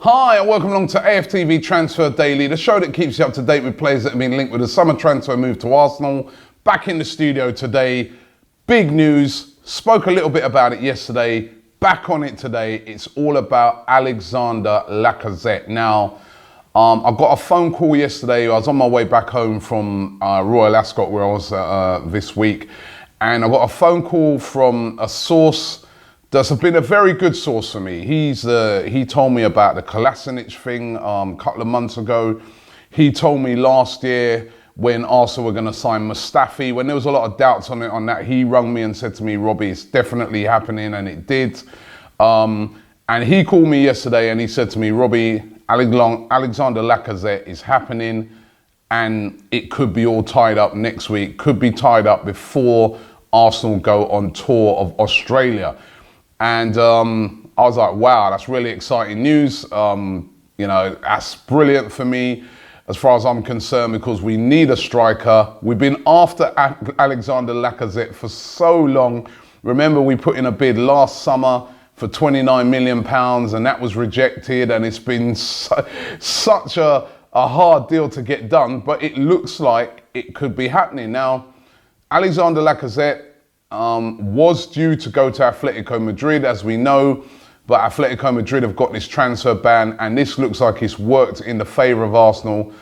Hi and welcome along to AFTV Transfer Daily, the show that keeps you up to date with players that have been linked with a summer transfer move to Arsenal. Back in the studio today, big news, spoke a little bit about it yesterday, back on it today. It's all about Alexandre Lacazette. Now, I got a phone call yesterday. I was on my way back home from Royal Ascot where I was this week, and I got a phone call from a source that's been a very good source for me. He told me about the Kolasinac thing a couple of months ago. He told me last year when Arsenal were going to sign Mustafi, when there was a lot of doubts on that, he rang me and said to me, Robbie, it's definitely happening, and it did. And he called me yesterday and he said to me, Robbie, Alexandre Lacazette is happening, and it could be all tied up next week, could be tied up before Arsenal go on tour of Australia. And I was like, wow, that's really exciting news. That's brilliant for me as far as I'm concerned, because we need a striker. We've been after Alexandre Lacazette for so long. Remember, we put in a bid last summer for £29 million and that was rejected. And it's been such a hard deal to get done, but it looks like it could be happening. Now, Alexandre Lacazette was due to go to Atletico Madrid, as we know, but Atletico Madrid have got this transfer ban, and this looks like it's worked in the favour of Arsenal.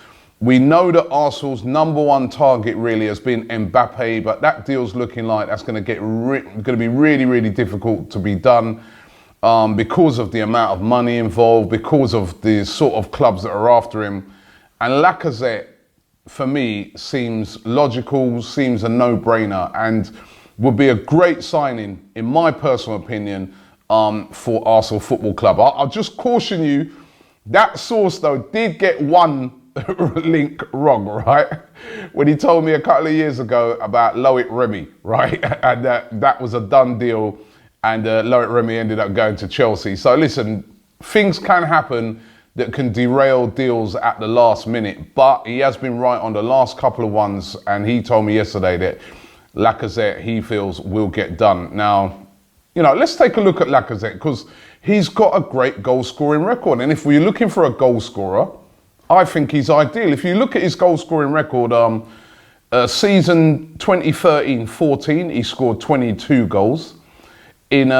We know that Arsenal's number one target really has been Mbappe, but that deal's looking like that's going to be really, really difficult to be done because of the amount of money involved, because of the sort of clubs that are after him. And Lacazette, for me, seems logical, seems a no-brainer, and would be a great signing, in my personal opinion, for Arsenal Football Club. I'll just caution you, that source, though, did get one link wrong, right? When he told me a couple of years ago about Loic Remy, right? And that was a done deal, and Loic Remy ended up going to Chelsea. So listen, things can happen that can derail deals at the last minute, but he has been right on the last couple of ones, and he told me yesterday that Lacazette, he feels, will get done. Now, let's take a look at Lacazette, because he's got a great goal-scoring record. And if we're looking for a goal scorer, I think he's ideal. If you look at his goal-scoring record, season 2013-14, he scored 22 goals. In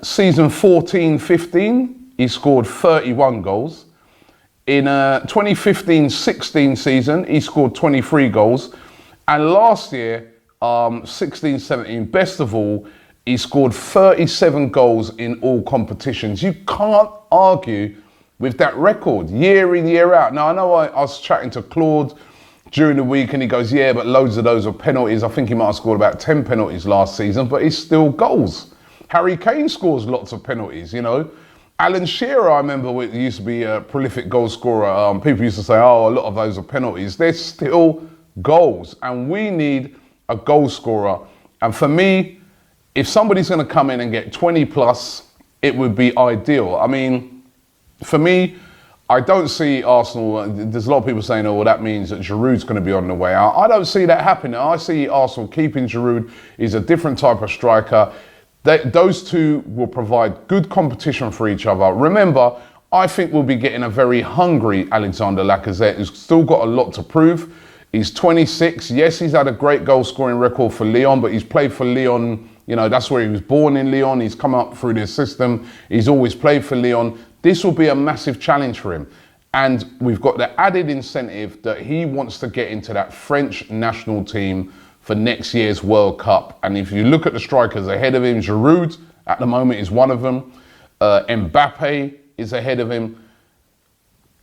season 14-15, he scored 31 goals. In 2015-16 season, he scored 23 goals. And last year, 16-17, best of all, he scored 37 goals in all competitions. You can't argue with that record year in, year out. Now, I know I was chatting to Claude during the week and he goes, yeah, but loads of those are penalties. I think he might have scored about 10 penalties last season, but it's still goals. Harry Kane scores lots of penalties, Alan Shearer, I remember, used to be a prolific goal scorer. People used to say, oh, a lot of those are penalties. They're still goals, and we need a goal scorer. And for me, if somebody's going to come in and get 20 plus, it would be ideal. I mean, for me, I don't see Arsenal, there's a lot of people saying, oh, well, that means that Giroud's going to be on the way out. I don't see that happening. I see Arsenal keeping Giroud. He's a different type of striker. Those two will provide good competition for each other. Remember, I think we'll be getting a very hungry Alexandre Lacazette, who's still got a lot to prove. He's 26. Yes, he's had a great goal-scoring record for Lyon, but he's played for Lyon. That's where he was born, in Lyon. He's come up through this system. He's always played for Lyon. This will be a massive challenge for him. And we've got the added incentive that he wants to get into that French national team for next year's World Cup. And if you look at the strikers ahead of him, Giroud at the moment is one of them. Mbappe is ahead of him.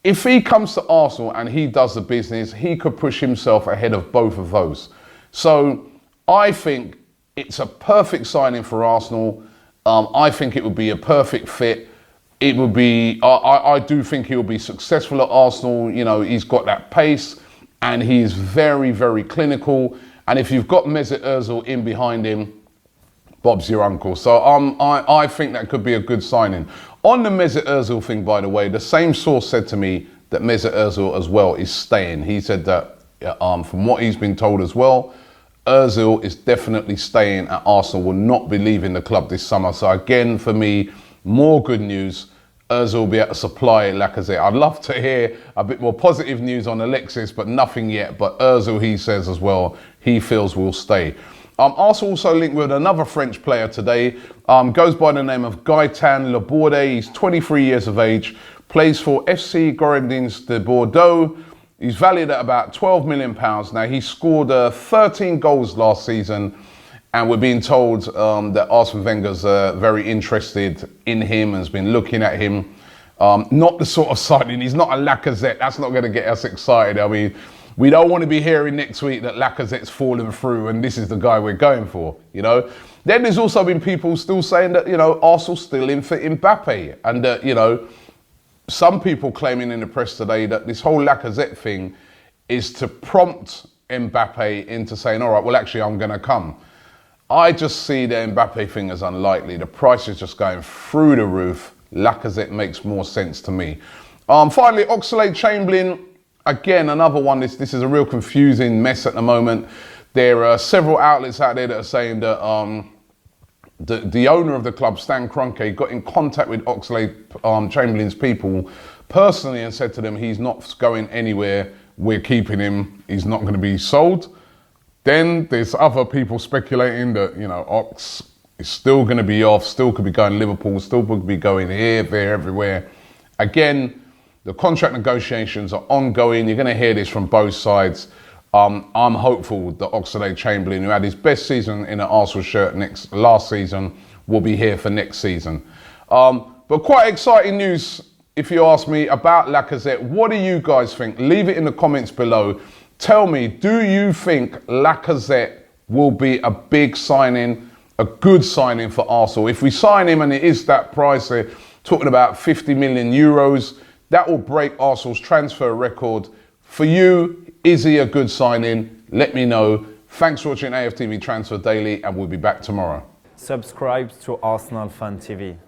If he comes to Arsenal and he does the business, he could push himself ahead of both of those. So I think it's a perfect signing for Arsenal. I think it would be a perfect fit. It would be, I do think he'll be successful at Arsenal. He's got that pace and he's very, very clinical. And if you've got Mesut Ozil in behind him, Bob's your uncle. So I think that could be a good signing. On the Mesut Ozil thing, by the way, the same source said to me that Mesut Ozil as well is staying. He said that from what he's been told as well, Ozil is definitely staying at Arsenal, will not be leaving the club this summer. So again, for me, more good news. Ozil will be able to supply Lacazette. I'd love to hear a bit more positive news on Alexis, but nothing yet. But Ozil, he says as well, he feels will stay. Arsenal also linked with another French player today. Goes by the name of Gaëtan Laborde. He's 23 years of age, plays for FC Girondins de Bordeaux. He's valued at about £12 million. Now, he scored 13 goals last season, and we're being told that Arsene Wenger's very interested in him and has been looking at him. Not the sort of signing, he's not a Lacazette. That's not going to get us excited. I mean, we don't want to be hearing next week that Lacazette's fallen through and this is the guy we're going for, you know. Then there's also been people still saying that, you know, Arsenal's still in for Mbappe. And that, you know, some people claiming in the press today that this whole Lacazette thing is to prompt Mbappe into saying, all right, well, actually, I'm going to come. I just see the Mbappe thing as unlikely. The price is just going through the roof. Lacazette makes more sense to me. Finally, Oxlade-Chamberlain, again, another one. This is a real confusing mess at the moment. There are several outlets out there that are saying that the owner of the club, Stan Kroenke, got in contact with Oxlade-Chamberlain's people personally and said to them, he's not going anywhere. We're keeping him. He's not going to be sold. Then there's other people speculating that, you know, Ox is still going to be off, still could be going to Liverpool, still could be going here, there, everywhere. Again, the contract negotiations are ongoing. You're going to hear this from both sides. I'm hopeful that Oxlade-Chamberlain, who had his best season in an Arsenal shirt last season, will be here for next season. But quite exciting news, if you ask me, about Lacazette. What do you guys think? Leave it in the comments below. Tell me, do you think Lacazette will be a big signing, a good signing for Arsenal? If we sign him and it is that price, they're talking about 50 million euros, that will break Arsenal's transfer record. For you, is he a good signing? Let me know. Thanks for watching AFTV Transfer Daily, and we'll be back tomorrow. Subscribe to Arsenal Fan TV.